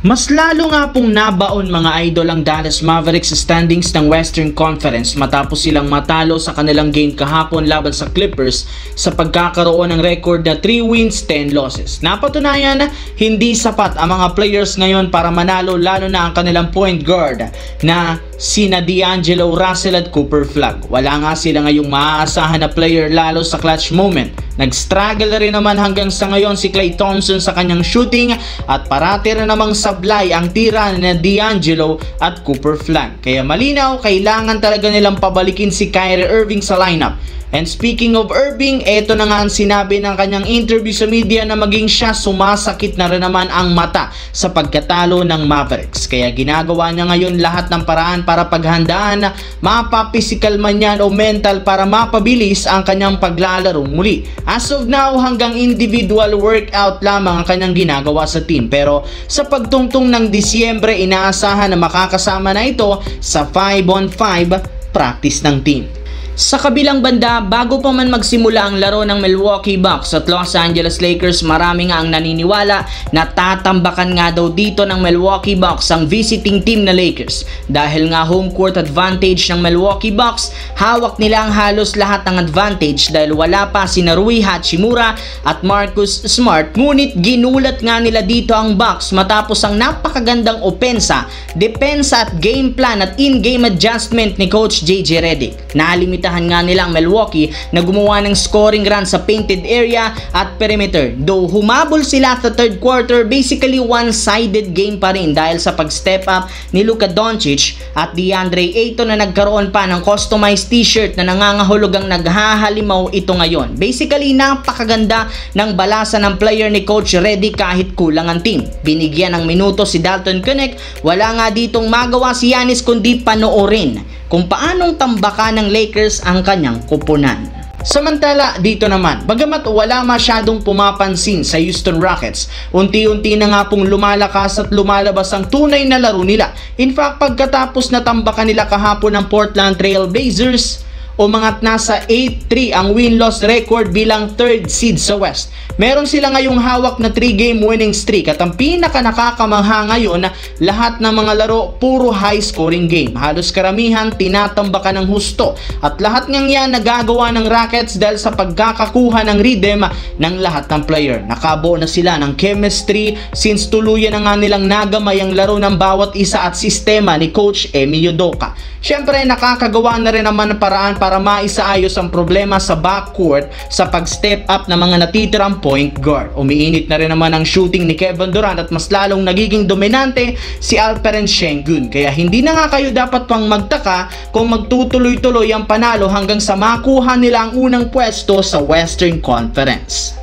Mas lalo nga pong nabaon mga idol ang Dallas Mavericks sa standings ng Western Conference matapos silang matalo sa kanilang game kahapon laban sa Clippers sa pagkakaroon ng record na 3 wins, 10 losses. Napatunayan na hindi sapat ang mga players ngayon para manalo, lalo na ang kanilang point guard na sina D'Angelo Russell at Cooper Flagg. Wala nga sila ngayong maaasahan na player lalo sa clutch moment. Nag-struggle rin naman hanggang sa ngayon si Klay Thompson sa kanyang shooting at parati rin namang sablay ang tira na D'Angelo at Cooper Flagg. Kaya malinaw, kailangan talaga nilang pabalikin si Kyrie Irving sa lineup. And speaking of Irving, eto na nga ang sinabi ng kanyang interview sa media na maging siya sumasakit na rin naman ang mata sa pagkatalo ng Mavericks. Kaya ginagawa niya ngayon lahat ng paraan para paghandaan na mapa-physical man yan o mental para mapabilis ang kanyang paglalaro muli. As of now, hanggang individual workout lamang ang kanyang ginagawa sa team. Pero sa pagtungtong ng Disyembre, inaasahan na makakasama na ito sa 5-on-5 practice ng team. Sa kabilang banda, bago pa man magsimula ang laro ng Milwaukee Bucks at Los Angeles Lakers, marami nga ang naniniwala na tatambakan nga daw dito ng Milwaukee Bucks ang visiting team na Lakers. Dahil nga home court advantage ng Milwaukee Bucks, hawak nila ang halos lahat ng advantage dahil wala pa si Rui Hachimura at Marcus Smart. Ngunit ginulat nga nila dito ang Bucks matapos ang napakagandang opensa, depensa at game plan at in-game adjustment ni Coach JJ Redick. Nalimitahan nga nila ang Milwaukee na gumawa ng scoring run sa painted area at perimeter. Though humabol sila sa third quarter, basically one-sided game pa rin dahil sa pag-step up ni Luka Doncic at DeAndre Ayton na nagkaroon pa ng customized t-shirt na nangangahulugang naghahalimaw ito ngayon. Basically, napakaganda ng balasa ng player ni Coach Redick kahit kulang ang team. Binigyan ng minuto si Dalton Knecht, wala nga ditong magawa si Giannis kundi panoorin kung paanong tambakan ng Lakers ang kanyang kupunan. Samantala dito naman, bagamat wala masyadong pumapansin sa Houston Rockets, unti-unti na nga pong lumalakas at lumalabas ang tunay na laro nila. In fact, pagkatapos na tambakan nila kahapon ng Portland Trail Blazers, umangat na sa 8-3 ang win-loss record bilang third seed sa West. Meron sila ngayong hawak na 3-game winning streak at ang pinaka-nakakamangha ngayon na lahat ng mga laro puro high-scoring game. Halos karamihan tinatambakan ng husto at lahat ng yan nagagawa ng Rockets dahil sa pagkakakuha ng rhythm ng lahat ng player. Nakabuo na sila ng chemistry since tuluyan na nga nilang nagamay ang laro ng bawat isa at sistema ni Coach Emi Udoka. Siyempre, nakakagawa na rin naman ng paraan para maisaayos ang problema sa backcourt sa pag-step up ng mga natitirang point guard. Umiinit na rin naman ang shooting ni Kevin Durant at mas lalong nagiging dominante si Alperen Sengun. Kaya hindi na nga kayo dapat pang magtaka kung magtutuloy-tuloy ang panalo hanggang sa makuha nila ang unang pwesto sa Western Conference.